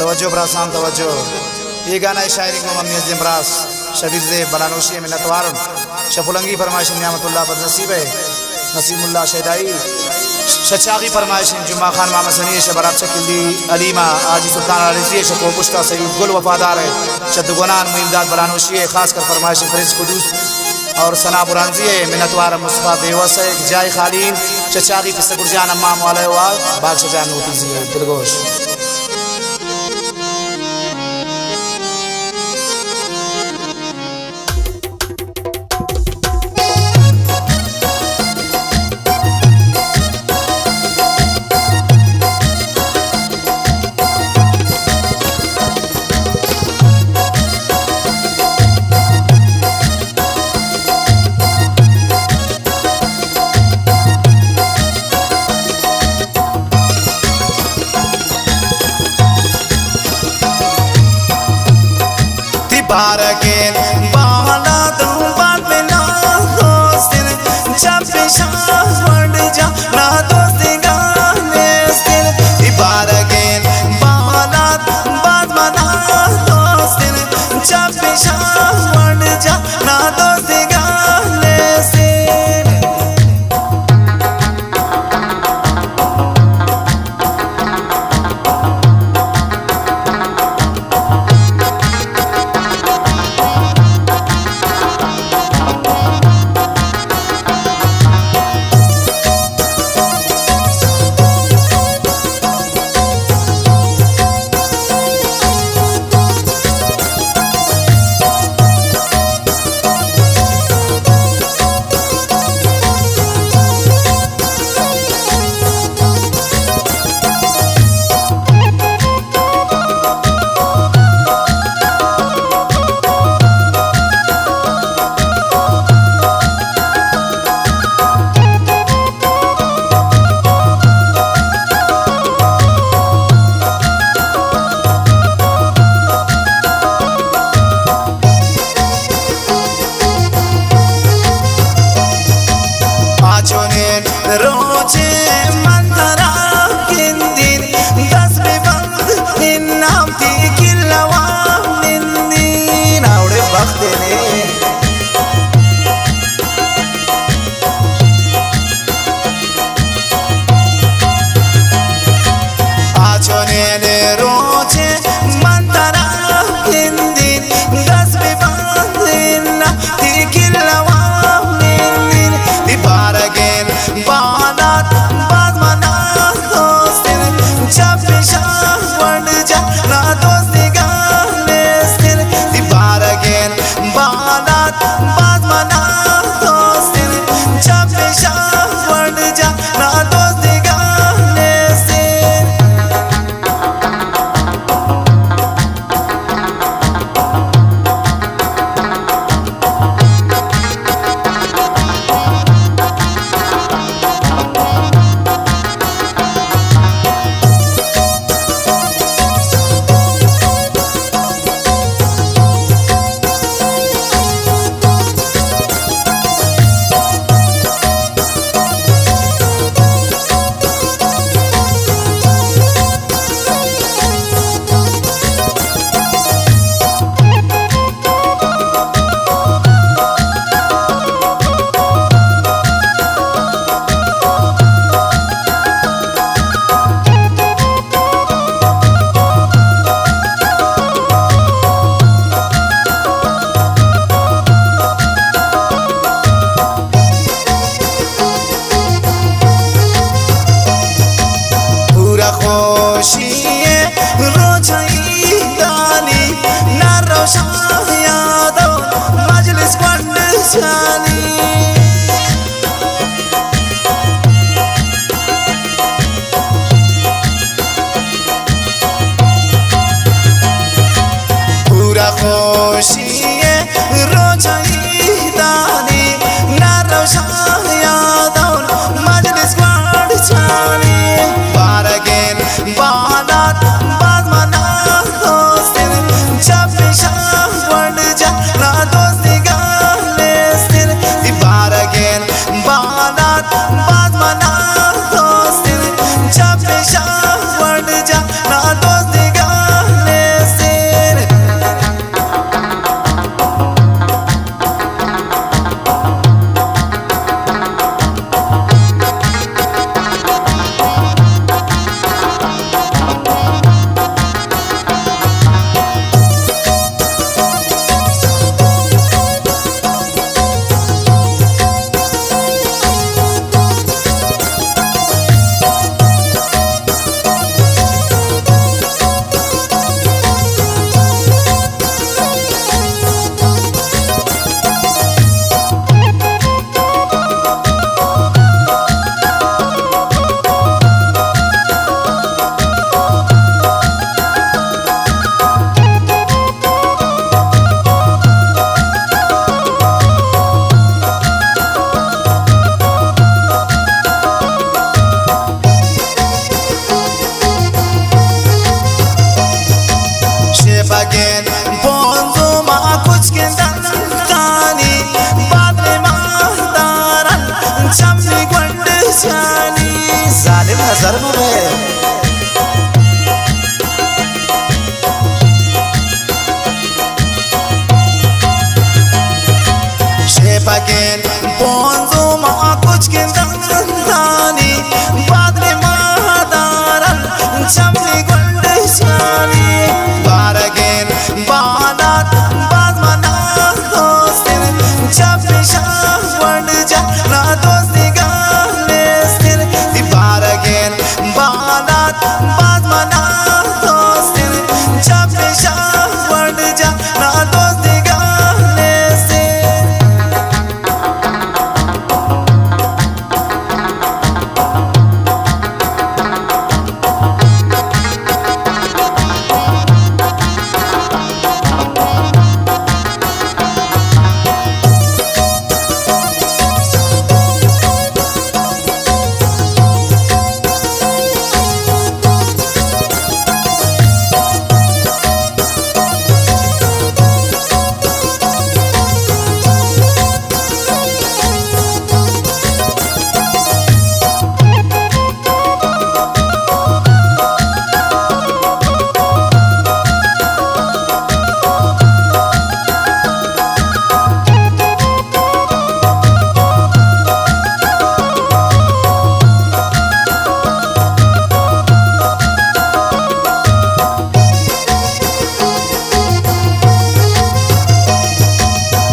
तवज्जो ब्रासाम तवज्जो। ये गाना शायरी को मम्मी अज़ीम ब्रास शबीर ज़ेब बलानोशी मिन्नतवारन शफुलंगी फरमाइश नियामतुल्लाह बदनसीब है नसीमुल्लाह शहदाई शचागी फरमाइश जुम्मा खान मामा सनी शबराब शकिली अलीमा आजी सुल्तान अलीज़ी शको पुश्ता सईद गुल वफादार है शद्दुगनान मुइमदाद बलानोशी है खास कर फरमाइश फ्रिज कुदूस और सना बुरानजी है मिन्नतवार मुस्तफ़ा बेवस है जाय खालीन चचागी पिसगुरजान अम्मा मौला वा बाग शजान होती जी है दिलगोश। Baragain, Bala, the Badmina, Hostin, Chapisha, Wardija, Nadosiga, Nestin, Baragain, Bala, Badmana, Hostin, Chapisha, Wardija, Nadosiga, Nestin. रोचे मंतरा किंदिन दस बेबंद निन्नाम थी किल्लवा निंदीन आवड़े वक्त ने आचोने ने रोचे मंतरा किंदिन दस बेबंद निन्नाम थी किल्लवा निंदीन दिबारगेन Banat, Badmana, Hostin, Chapisha, Wardija, Nadosiga, Nestin, Baragain, Banat, Badmana, Hostin, Chapisha, Wardija, Nadosiga, Nestin. Para Shepagen bonzo ma kuch kendan tani badre mahdaran chamni gwand chani जालिम नजर में Shepagen bonzo ma kuch kendan tani badre mahdaran chamni gwand chani baragen banat bazmana dostin chapi shawand ja na dosti galestin di baragen banat bazmana dostin chapi shawand ja na dosti galestin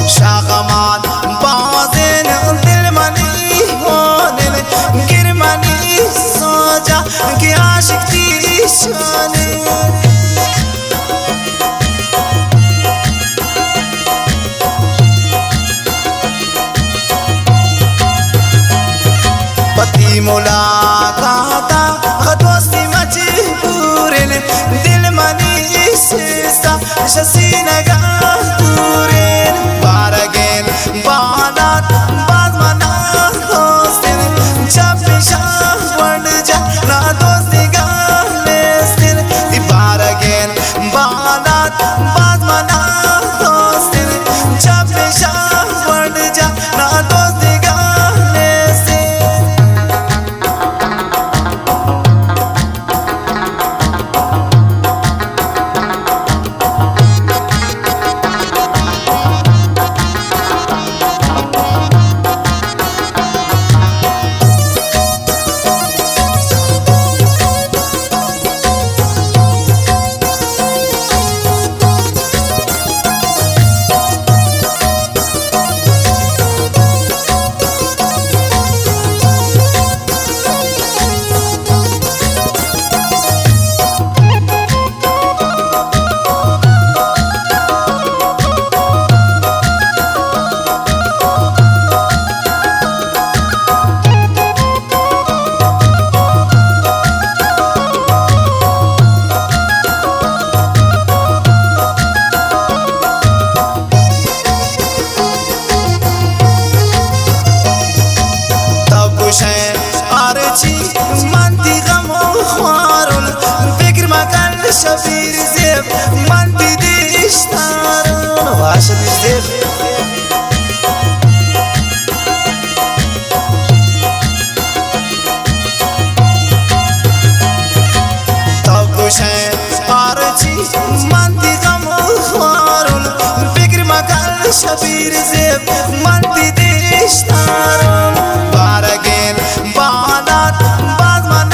Shakaman bazin dilmani honin girmani soja ki aşık dişani pati mulaqata dosti majburin dilmani sista shasina gadurin baragen banat bazmana dostin chapi shawand ja na dosti galestin di baragen banat bazmana dostin chapi shawand ja na dosti galestin شبیر زیب من دیدیش دارم واشبیر زیب تابوشه آرچی من دیدم خوارون فکر مکن شبیر زیب من دیدیش دارم بارگین بانات باز من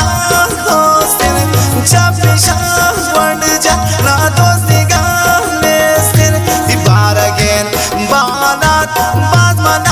دوستین چپ شوند جا نا دوستی گالستین دی بارگین بانات باز من